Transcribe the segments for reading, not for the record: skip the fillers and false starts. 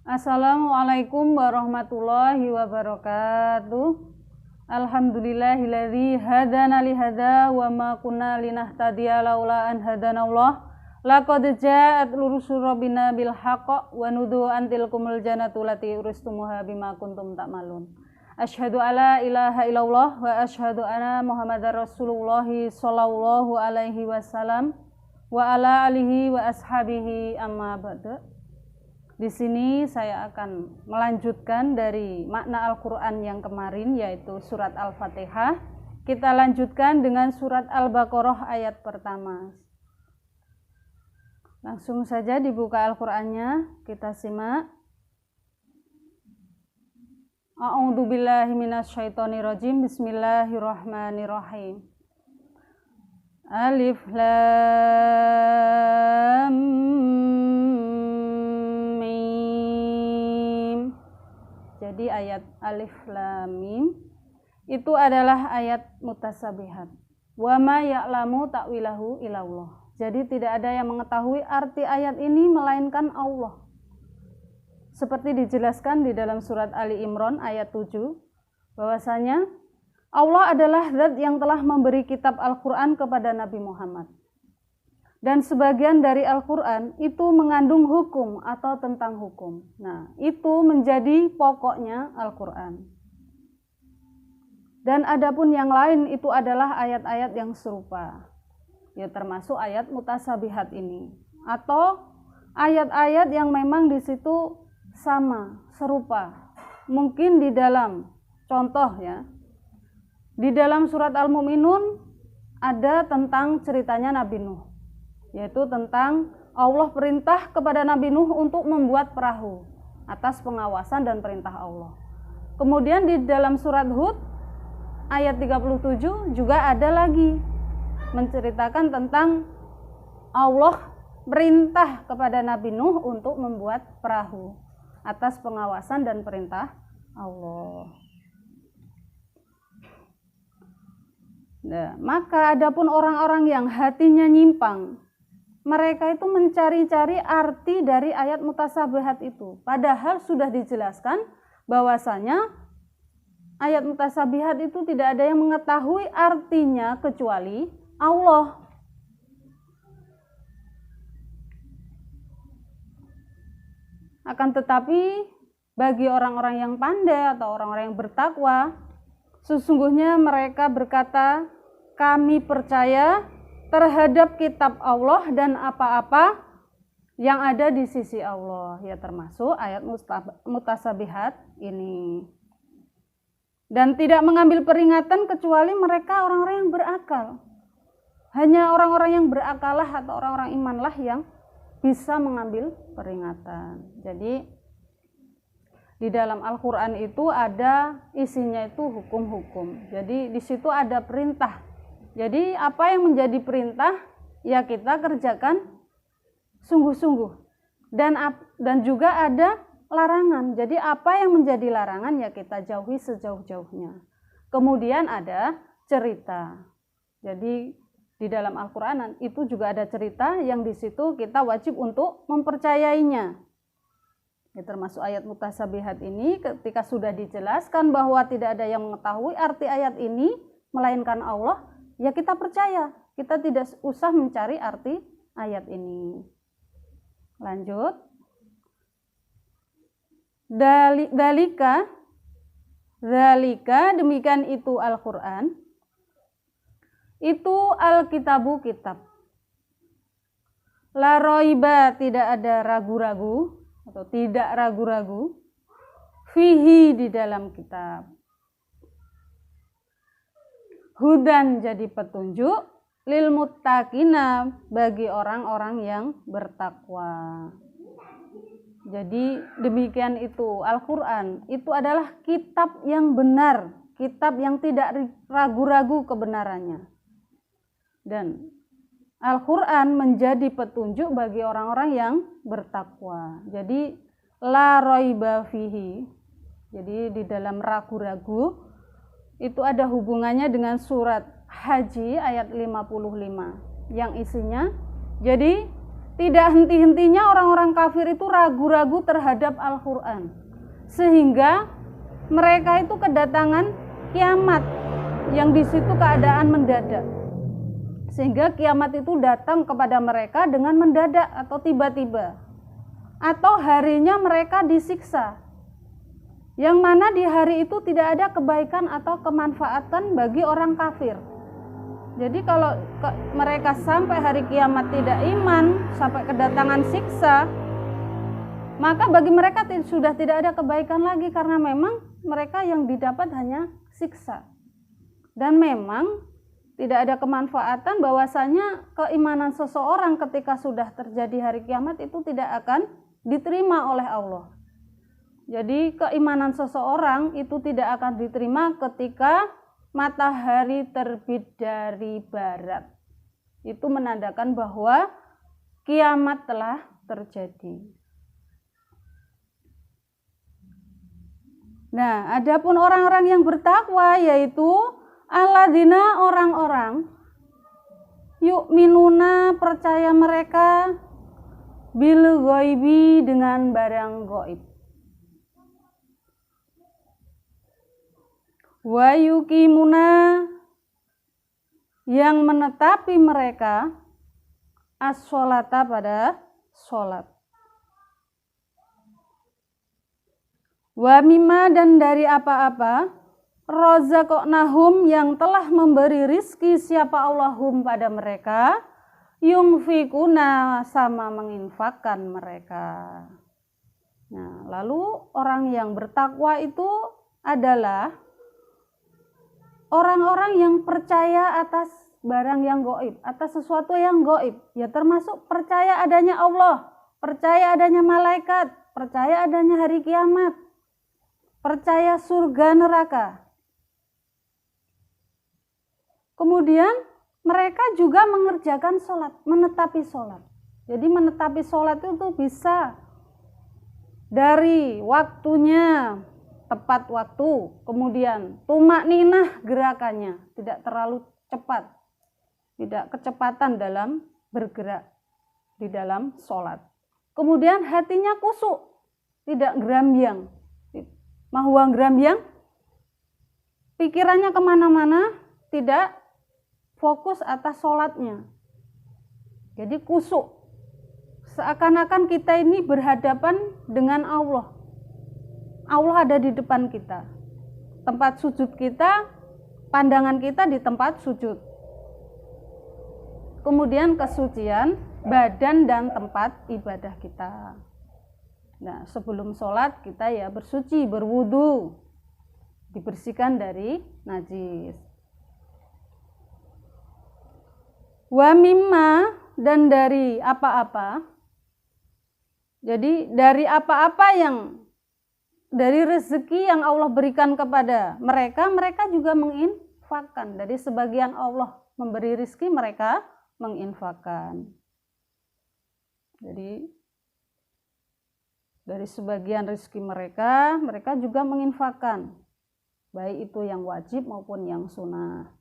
Assalamualaikum warahmatullahi wabarakatuh. Alhamdulillahilladzi hadana li hadza wa ma kunna linahtadiya laula an hadanallah. Laqad ja'at rusul rabbina bil haqq wa nudu antilkumul jannatu lati uristumuha bima kuntum ta'malun. Asyhadu alla ilaha illallah wa asyhadu anna Muhammadar Rasulullah sallallahu alaihi wasallam wa ala alihi wa ashabihi amma ba'du. Di sini saya akan melanjutkan dari makna Al-Quran yang kemarin, yaitu surat Al-Fatihah. Kita lanjutkan dengan surat Al-Baqarah ayat pertama. Langsung saja dibuka Al-Qurannya, kita simak. A'udzu billahi minasyaitonirrajim. Bismillahirrahmanirrahim. Alif Lam Mim. Jadi ayat Alif Lam Mim itu adalah ayat mutasabihat. Wa ma ya'lamu ta'wilahu illallah. Jadi tidak ada yang mengetahui arti ayat ini melainkan Allah. Seperti dijelaskan di dalam surat Ali Imran ayat 7, bahwasanya Allah adalah zat yang telah memberi kitab Al-Quran kepada Nabi Muhammad. Dan sebagian dari Al-Quran itu mengandung hukum atau tentang hukum. Nah, itu menjadi pokoknya Al-Quran. Dan adapun yang lain itu adalah ayat-ayat yang serupa. Ya, termasuk ayat mutasabihat ini. Atau ayat-ayat yang memang di situ sama, serupa. Mungkin di dalam contoh ya. Di dalam surat Al-Mu'minun ada tentang ceritanya Nabi Nuh, yaitu tentang Allah perintah kepada Nabi Nuh untuk membuat perahu atas pengawasan dan perintah Allah. Kemudian di dalam surat Hud ayat 37 juga ada lagi menceritakan tentang Allah perintah kepada Nabi Nuh untuk membuat perahu atas pengawasan dan perintah Allah. Nah, maka adapun orang-orang yang hatinya nyimpang, mereka itu mencari-cari arti dari ayat mutasabihat itu. Padahal sudah dijelaskan bahwasanya ayat mutasabihat itu tidak ada yang mengetahui artinya kecuali Allah. Akan tetapi bagi orang-orang yang pandai atau orang-orang yang bertakwa, sesungguhnya mereka berkata, kami percaya terhadap kitab Allah dan apa-apa yang ada di sisi Allah. Ya, termasuk ayat mutasabihat ini. Dan tidak mengambil peringatan kecuali mereka orang-orang yang berakal. Hanya orang-orang yang berakalah atau orang-orang imanlah yang bisa mengambil peringatan. Jadi di dalam Al-Quran itu ada isinya itu hukum-hukum. Jadi di situ ada perintah. Jadi apa yang menjadi perintah ya kita kerjakan sungguh-sungguh. Dan juga ada larangan. Jadi apa yang menjadi larangan ya kita jauhi sejauh-jauhnya. Kemudian ada cerita. Jadi di dalam Al-Quran itu juga ada cerita yang di situ kita wajib untuk mempercayainya. Ya, termasuk ayat mutasabihat ini ketika sudah dijelaskan bahwa tidak ada yang mengetahui arti ayat ini melainkan Allah, ya kita percaya. Kita tidak usah mencari arti ayat ini. Lanjut. Dalika demikian itu Al-Quran. Itu Alkitabu kitab. La roiba tidak ada ragu-ragu atau tidak ragu-ragu fihi di dalam kitab. Hudan jadi petunjuk lil muttaqina bagi orang-orang yang bertakwa. Jadi demikian itu Al-Quran itu adalah kitab yang benar, kitab yang tidak ragu-ragu kebenarannya. Dan Al-Quran menjadi petunjuk bagi orang-orang yang bertakwa. Jadi la roiba fihi. Jadi di dalam ragu-ragu itu ada hubungannya dengan surat Haji ayat 55 yang isinya, jadi tidak henti-hentinya orang-orang kafir itu ragu-ragu terhadap Al-Quran, sehingga mereka itu kedatangan kiamat yang di situ keadaan mendadak, sehingga kiamat itu datang kepada mereka dengan mendadak atau tiba-tiba, atau harinya mereka disiksa, yang mana di hari itu tidak ada kebaikan atau kemanfaatan bagi orang kafir. Jadi kalau mereka sampai hari kiamat tidak iman, sampai kedatangan siksa, maka bagi mereka sudah tidak ada kebaikan lagi, karena memang mereka yang didapat hanya siksa. Dan memang tidak ada kemanfaatan, bahwasanya keimanan seseorang ketika sudah terjadi hari kiamat itu tidak akan diterima oleh Allah. Jadi keimanan seseorang itu tidak akan diterima ketika matahari terbit dari barat. Itu menandakan bahwa kiamat telah terjadi. Nah, adapun orang-orang yang bertakwa, yaitu alladzina, orang-orang yu'minuna, percaya mereka bil ghaibi, dengan barang gaib, wa yuqimuna, yang menetapi mereka as-sholata, pada sholat, wa mimma, dan dari apa-apa, razaqnahum, yang telah memberi rizki siapa Allahum pada mereka, yunfikuna, sama menginfakkan mereka. Nah, lalu orang yang bertakwa itu adalah orang-orang yang percaya atas barang yang gaib, atas sesuatu yang gaib, ya termasuk percaya adanya Allah, percaya adanya malaikat, percaya adanya hari kiamat, percaya surga neraka. Kemudian mereka juga mengerjakan sholat, menetapi sholat. Jadi menetapi sholat itu bisa dari waktunya, tepat waktu, kemudian tumakninah gerakannya, tidak terlalu cepat, tidak kecepatan dalam bergerak di dalam sholat. Kemudian hatinya kusuk, tidak gerambiang. Mahwa gerambiang, pikirannya kemana-mana, tidak fokus atas sholatnya. Jadi kusuk, seakan-akan kita ini berhadapan dengan Allah. Allah ada di depan kita. Tempat sujud kita, pandangan kita di tempat sujud. Kemudian kesucian badan dan tempat ibadah kita. Nah, sebelum sholat kita ya bersuci, berwudu, dibersihkan dari najis. Wa mimma, dan dari apa-apa. Jadi dari apa-apa yang, dari rezeki yang Allah berikan kepada mereka, mereka juga menginfakkan. Dari sebagian Allah memberi rezeki, mereka menginfakkan. Jadi dari sebagian rezeki mereka, mereka juga menginfakkan. Baik itu yang wajib maupun yang sunnah.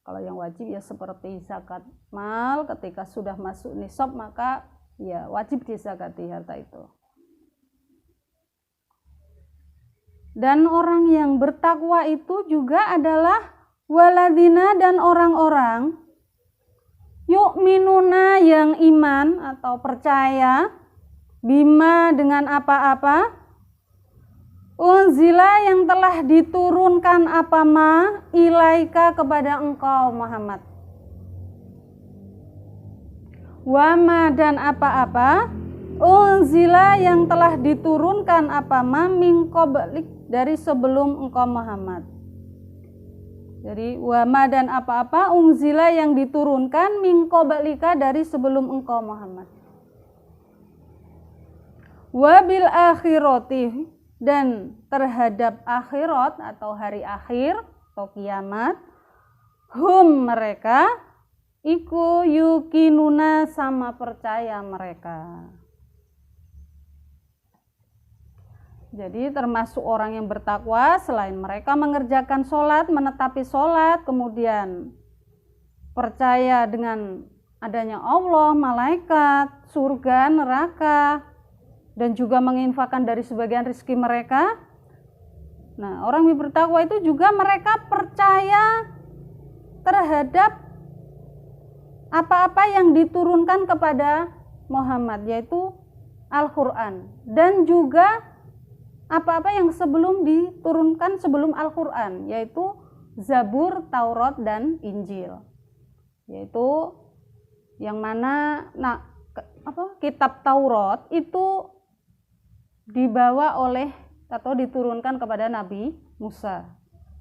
Kalau yang wajib ya seperti zakat mal, ketika sudah masuk nisab maka ya wajib dizakati harta itu. Dan orang yang bertakwa itu juga adalah waladina, dan orang-orang yu'minuna, yang iman atau percaya, bima, dengan apa-apa, unzila, yang telah diturunkan apa ma, ilaika, kepada engkau Muhammad, wama, dan apa-apa, unzila, yang telah diturunkan apa ma, min qablik, dari sebelum engkau Muhammad. Jadi wama, dan apa-apa, unzila, yang diturunkan, min qablika, dari sebelum engkau Muhammad. Wabil akhirati, dan terhadap akhirat atau hari akhir atau kiamat, hum, mereka, iku yukinuna, sama percaya mereka. Jadi termasuk orang yang bertakwa, selain mereka mengerjakan sholat, menetapi sholat, kemudian percaya dengan adanya Allah, malaikat, surga, neraka, dan juga menginfakkan dari sebagian rezeki mereka. Nah, orang yang bertakwa itu juga mereka percaya terhadap apa-apa yang diturunkan kepada Muhammad, yaitu Al-Quran, dan juga apa-apa yang sebelum diturunkan sebelum Al-Quran, yaitu Zabur, Taurat, dan Injil, yaitu yang mana kitab Taurat itu dibawa oleh atau diturunkan kepada Nabi Musa.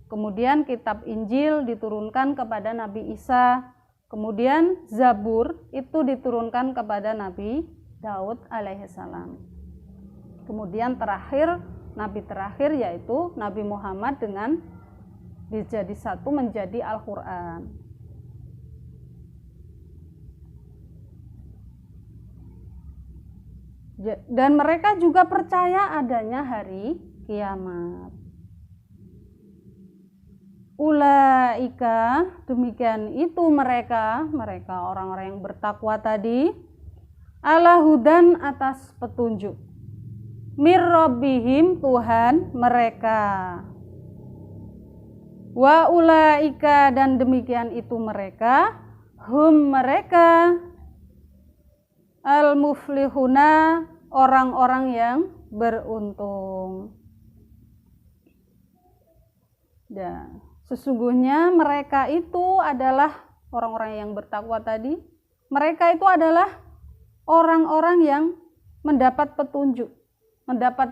Kemudian kitab Injil diturunkan kepada Nabi Isa. Kemudian Zabur itu diturunkan kepada Nabi Daud alaihissalam. Kemudian terakhir, Nabi terakhir yaitu Nabi Muhammad dengan dijadi satu menjadi Al-Quran. Dan mereka juga percaya adanya hari kiamat. Ulaika, demikian itu mereka orang-orang yang bertakwa tadi, ala hudan, atas petunjuk, mir rabbihim, Tuhan mereka, wa ulaika, dan demikian itu mereka, hum mereka, al muflihuna, orang-orang yang beruntung. Dan sesungguhnya mereka itu adalah orang-orang yang bertakwa tadi. Mereka itu adalah orang-orang yang mendapat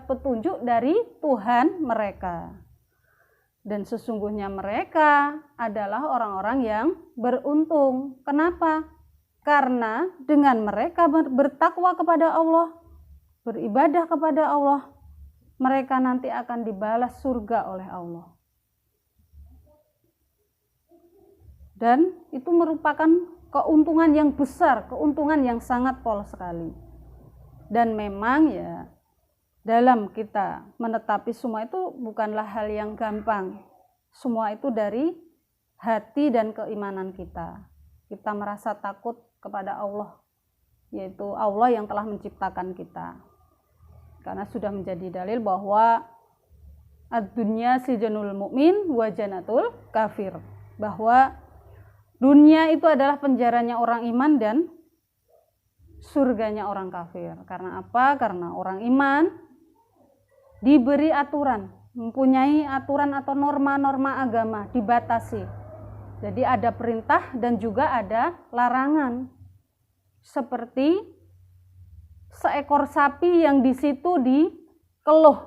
petunjuk dari Tuhan mereka. Dan sesungguhnya mereka adalah orang-orang yang beruntung. Kenapa? Karena dengan mereka bertakwa kepada Allah, beribadah kepada Allah, mereka nanti akan dibalas surga oleh Allah. Dan itu merupakan keuntungan yang besar, keuntungan yang sangat pol sekali. Dan memang ya, dalam kita menetapi semua itu bukanlah hal yang gampang. Semua itu dari hati dan keimanan kita. Kita merasa takut kepada Allah, yaitu Allah yang telah menciptakan kita. Karena sudah menjadi dalil bahwa ad-dunya sijanul mu'min wa janatul kafir, bahwa dunia itu adalah penjaranya orang iman dan surganya orang kafir. Karena apa? Karena orang iman diberi aturan, mempunyai aturan atau norma-norma agama, dibatasi. Jadi ada perintah dan juga ada larangan. Seperti seekor sapi yang di situ dikeluh.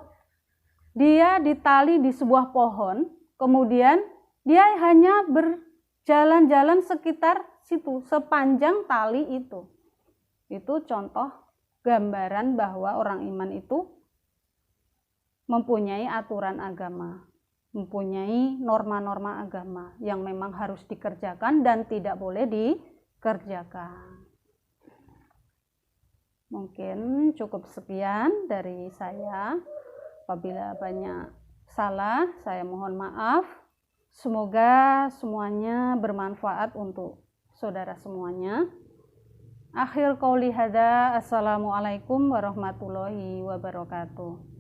Dia ditali di sebuah pohon, kemudian dia hanya berjalan-jalan sekitar situ, sepanjang tali itu. Itu contoh gambaran bahwa orang iman itu mempunyai aturan agama, mempunyai norma-norma agama yang memang harus dikerjakan dan tidak boleh dikerjakan. Mungkin cukup sekian dari saya. Apabila banyak salah, saya mohon maaf. Semoga semuanya bermanfaat untuk saudara semuanya. Akhir qauli hadza, assalamualaikum warahmatullahi wabarakatuh.